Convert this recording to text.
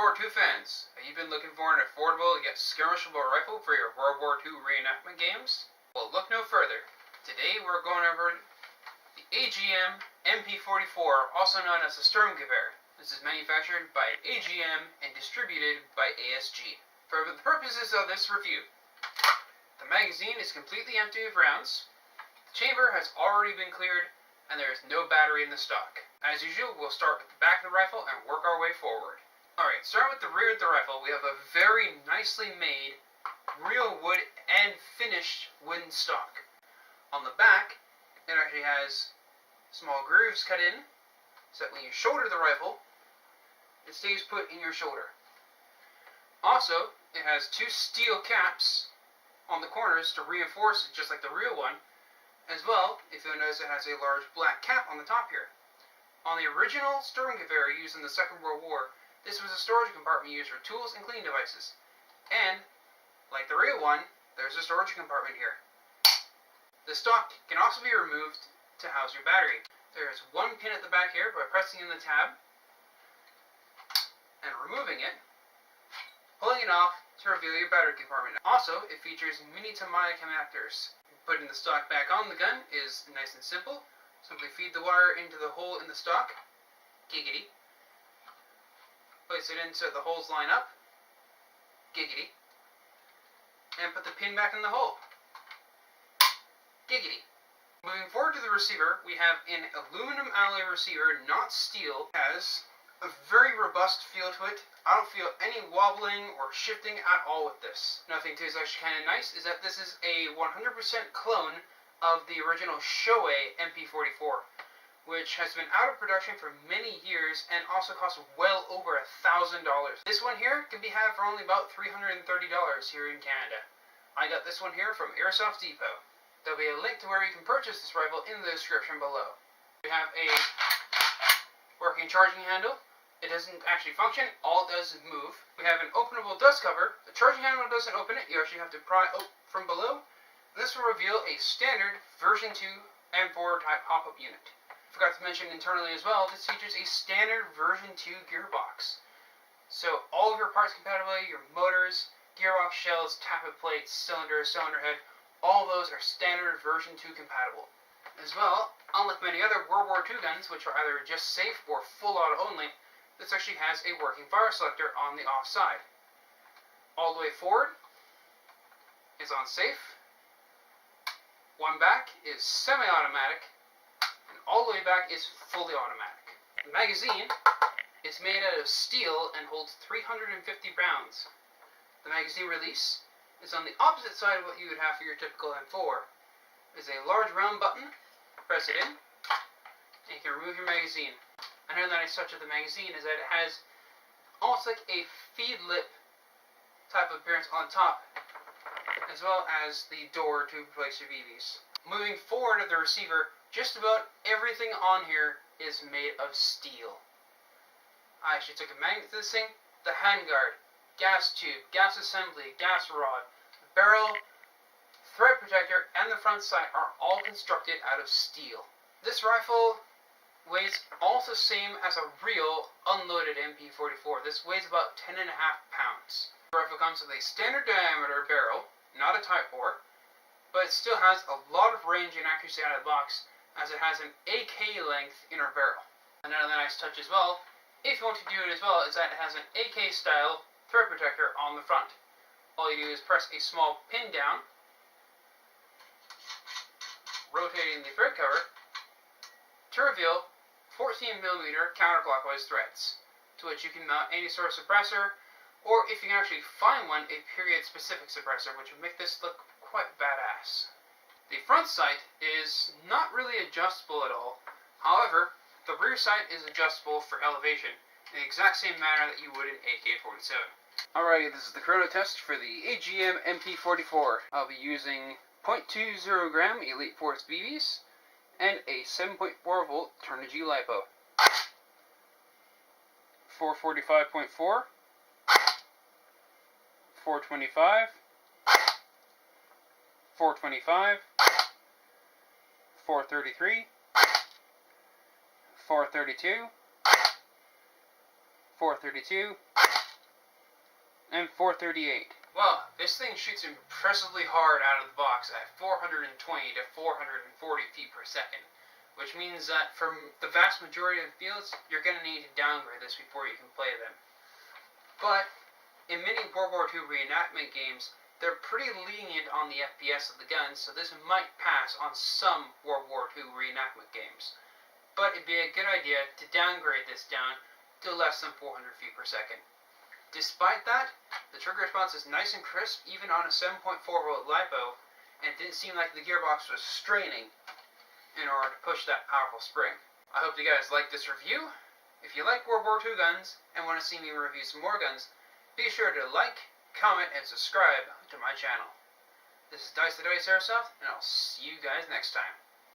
War II fans, have you been looking for an affordable yet skirmishable rifle for your World War II reenactment games? Well, look no further. Today we're going over the AGM MP44, also known as the Sturmgewehr. This is manufactured by AGM and distributed by ASG. For the purposes of this review, the magazine is completely empty of rounds, the chamber has already been cleared, and there is no battery in the stock. As usual, we'll start with the back of the rifle and work our way forward. Alright, starting with the rear of the rifle, we have a very nicely made real wood and finished wooden stock. On the back, it actually has small grooves cut in, so that when you shoulder the rifle, it stays put in your shoulder. Also, it has two steel caps on the corners to reinforce it, just like the real one. As well, if you'll notice, it has a large black cap on the top here. On the original Sturmgewehr used in the Second World War, this was a storage compartment used for tools and cleaning devices. And, like the real one, there's a storage compartment here. The stock can also be removed to house your battery. There's one pin at the back here by pressing in the tab and removing it, pulling it off to reveal your battery compartment. Also, it features mini Tamiya connectors. Putting the stock back on the gun is nice and simple. Simply feed the wire into the hole in the stock. Giggity. Place it in so the holes line up. Giggity. And put the pin back in the hole. Giggity. Moving forward to the receiver, we have an aluminum alloy receiver, not steel. It has a very robust feel to it. I don't feel any wobbling or shifting at all with this. Another thing too is actually kind of nice is that this is a 100% clone of the original Shoei MP44, which has been out of production for many years and also costs well over $1,000. This one here can be had for only about $330 here in Canada. I got this one here from Airsoft Depot. There'll be a link to where you can purchase this rifle in the description below. We have a working charging handle. It doesn't actually function, all it does is move. We have an openable dust cover. The charging handle doesn't open it, you actually have to pry it from below. This will reveal a standard version 2 M4 type pop-up unit. Forgot to mention internally as well, this features a standard version 2 gearbox. So all of your parts compatibility, your motors, gearbox shells, tappet plates, cylinders, cylinder head, all those are standard version 2 compatible. As well, unlike many other World War II guns, which are either just safe or full auto only, this actually has a working fire selector on the off side. All the way forward is on safe. One back is semi-automatic, and all the way back is fully automatic. The magazine is made out of steel and holds 350 rounds. The magazine release is on the opposite side of what you would have for your typical M4. There's a large round button, press it in, and you can remove your magazine. Another nice touch of the magazine is that it has almost like a feed lip type of appearance on top, as well as the door to place your BBs. Moving forward of the receiver, just about everything on here is made of steel. I actually took a magnet to this thing. The handguard, gas tube, gas assembly, gas rod, barrel, thread protector, and the front sight are all constructed out of steel. This rifle weighs almost the same as a real unloaded MP44. This weighs about 10.5 pounds. The rifle comes with a standard diameter barrel, not a type bore, but it still has a lot of range and accuracy out of the box, as it has an AK length inner barrel. Another nice touch as well, if you want to do it as well, is that it has an AK style thread protector on the front. All you do is press a small pin down, rotating the thread cover, to reveal 14mm counterclockwise threads, to which you can mount any sort of suppressor, or if you can actually find one, a period-specific suppressor, which would make this look quite badass. The front sight is not really adjustable at all. However, the rear sight is adjustable for elevation, in the exact same manner that you would in AK-47. Alright, this is the Chrono Test for the AGM MP44. I'll be using 0.20 gram Elite Force BBs, and a 7.4 volt Turnigy LiPo. 445.4, 425, 425, 433, 432, 432, M438. Well, this thing shoots impressively hard out of the box at 420 to 440 feet per second, which means that for the vast majority of fields, you're going to need to downgrade this before you can play them. But in many World War II reenactment games, they're pretty lenient on the FPS of the guns, so this might pass on some World War II reenactment games. But it'd be a good idea to downgrade this down to less than 400 feet per second. Despite that, the trigger response is nice and crisp even on a 7.4 volt LiPo, and it didn't seem like the gearbox was straining in order to push that powerful spring. I hope you guys like this review. If you like World War II guns and want to see me review some more guns, be sure to like, comment, and subscribe to my channel. This is Dice the Dice Airsoft, and I'll see you guys next time.